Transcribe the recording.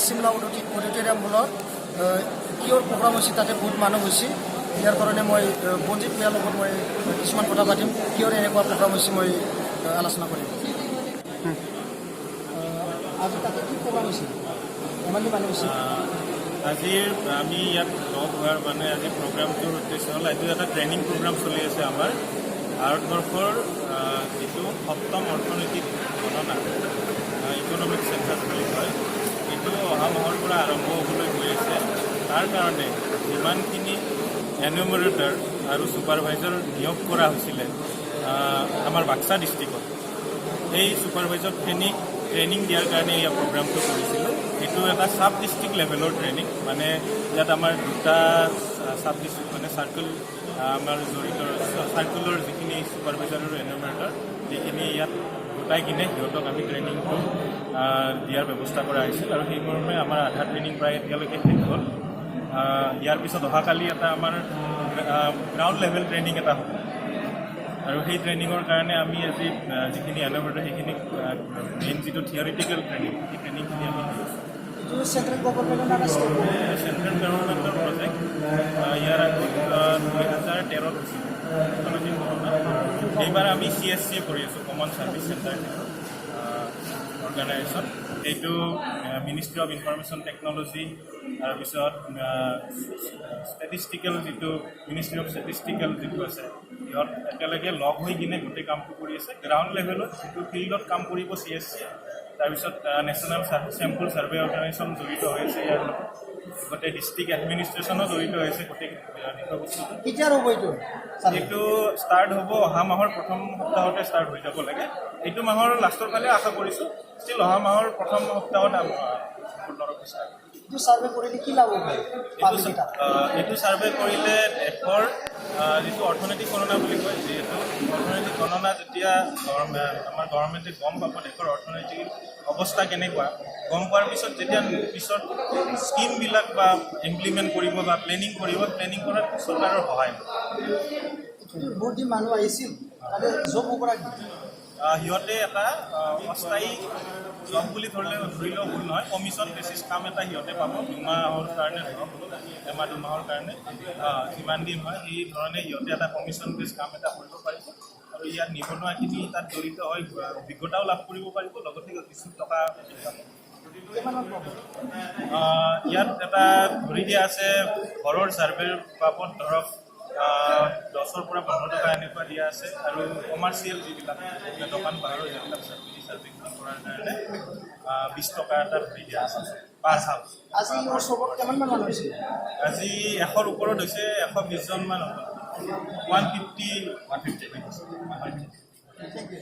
Shimla auditorium হলত কিয়ৰ programme হৈছে তাতে বহুত মানুহ হৈছে ইয়াৰ কাৰণে মই বঞ্জিত ভূঞাৰ লগত মই কিছুমান কথা পাতিম কিয়ৰ এনেকুৱা প্ৰগ্ৰাম হৈছে মই আলোচনা কৰিম আজি তাতে কি প্ৰগ্ৰাম হৈছে ইমানখিনি মানুহ হৈছে আজিৰ আমি ইয়াত লগ হোৱাৰ মানে আজি প্ৰগ্ৰামটোৰ উদ্দেশ্য হ'ল এইটো এটা ট্ৰেইনিং প্ৰগ্ৰাম চলি আছে আমাৰ ভাৰতবৰ্ষৰ যিটো সপ্তম অৰ্থনৈতিক গণনা ইকনমিক চেঞ্চাছ বুলি কয় এইটো অহা মাহৰ পৰা আৰম্ভ হ'বলৈ গৈ আছে তাৰ কাৰণে যিমানখিনি এনুমেৰেটৰ আৰু ছুপাৰভাইজাৰ নিয়োগ কৰা হৈছিলে আমাৰ বাক্সা ডিষ্ট্ৰিক্টত এই ছুপাৰভাইজাৰখিনিক ট্ৰেইনিং দিয়াৰ কাৰণে এই প্ৰগ্ৰামটো কৰিছিলোঁ এইটো এটা চাব ডিষ্ট্ৰিক্ট লেভেলৰ ট্ৰেইনিং মানে ইয়াত আমাৰ দুটা চাব ডিষ্ট্ৰিক্ট মানে চাৰ্কুল আমাৰ জড়িত চাৰ্কুলৰ যিখিনি ছুপাৰভাইজাৰ আৰু এনুমেৰেটৰ সেইখিনি ইয়াত গোটাই কিনে সিহঁতক আমি ট্ৰেইনিংটো দিয়াৰ ব্যৱস্থা কৰা হৈছিল আৰু সেই মৰ্মে আমাৰ আধা ট্ৰেইনিং প্ৰায় এতিয়ালৈকে শেষ হ'ল ইয়াৰ পিছত অহাকালি এটা আমাৰ গ্ৰাউণ্ড লেভেল ট্ৰেইনিং এটা হ'ব আৰু সেই ট্ৰেইনিঙৰ কাৰণে আমি আজি যিখিনি এনুমেৰেটৰ সেইখিনি মেইন যিটো থিয়ৰিটিকেল ট্ৰেইনিং সেই ট্ৰেইনিংখিনি আমি চেণ্ট্ৰেল গভৰ্ণমেণ্টৰ চেণ্ট্ৰেল গভৰ্ণমেণ্টৰ প্ৰজেক্ট ইয়াৰ আগত 2013 হৈছিল এইবাৰ আমি CSC কৰি আছোঁ কমন ছাৰ্ভিচ চেণ্টাৰ অৰ্গেনাইজেশ্যন এইটো মিনিষ্ট্ৰি অফ ইনফৰমেশ্যন টেকন'লজি তাৰপিছত ষ্টেটিষ্টিকেল যিটো মিনিষ্ট্ৰি অফ ষ্টেটিষ্টিকেল যিটো আছে সিহঁত একেলগে লগ হৈ কিনে গোটেই কামটো কৰি আছে গ্ৰাউণ্ড লেভেলত যিটো ফিল্ডত কাম কৰিব CSC তাৰপিছত নেশ্যনেল চেম্পল ছাৰ্ভে অৰ্গেনাইজেশ্যন জড়িত হৈ আছে ইয়াৰ লগত গোটেই ডিষ্ট্ৰিক্ট এডমিনিষ্ট্ৰেশ্যনো জড়িত হৈ আছে গোটেই বিষয়বস্তুটো কেতিয়া হ'ব এইটো ষ্টাৰ্ট হ'ব অহা মাহৰ প্ৰথম সপ্তাহতে ষ্টাৰ্ট হৈ যাব লাগে এইটো মাহৰ লাষ্টৰ ফালে আশা কৰিছোঁ ষ্টিল অহা মাহৰ প্ৰথম সপ্তাহত এইটো ছাৰ্ভে কৰিলে কি লাভ হ'ব এইটো ছাৰ্ভে কৰিলে দেশৰ যিটো অৰ্থনৈতিক গণনা বুলি কয় যিহেতু অৰ্থনৈতিক গণনা যেতিয়া আমাৰ গভৰ্ণমেণ্টে গম পাব দেশৰ অৰ্থনৈতিক অৱস্থা কেনেকুৱা গম পোৱাৰ পিছত যেতিয়া পিছত স্কিমবিলাক বা ইমপ্লিমেণ্ট কৰিব বা প্লেনিং কৰিব প্লেনিং কৰাত চৰকাৰৰ সহায় বহুত দিন মানুহ আহিছিল তাতে জব কৰা সিহঁতে এটা অস্থায়ী জব বুলি ধৰিলেও ভুল নহয় কমিশ্যন বেচিছ কাম এটা সিহঁতে পাব 2 মাহৰ কাৰণে ধৰক এমাহ 2 মাহৰ কাৰণে যিমান দিন হয় সেই ধৰণে সিহঁতে এটা কমিশ্যন বেছ কাম এটা কৰিব পাৰিব আৰু ইয়াত নিবনুৱাখিনি তাত জড়িত হৈ অভিজ্ঞতাও লাভ কৰিব পাৰিব লগতে কিছু টকা ইয়াত এটা ধৰি দিয়া আছে ঘৰৰ ছাৰ্ভেৰ বাবদ ধৰক 10ৰ পৰা 15 টকা এনেকুৱা দিয়া আছে আৰু কমাৰ্চিয়েল যিবিলাক দোকান পোহাৰৰ যিবিলাক ছাৰ্ভে কৰাৰ কাৰণে 20 টকা এটা ধৰি দিয়া আছে পাৰ হাউচ আজি চবত কিমান মানুহ হৈছে আজি 100ৰ ওপৰত হৈছে 120জনমান 150 Thank you.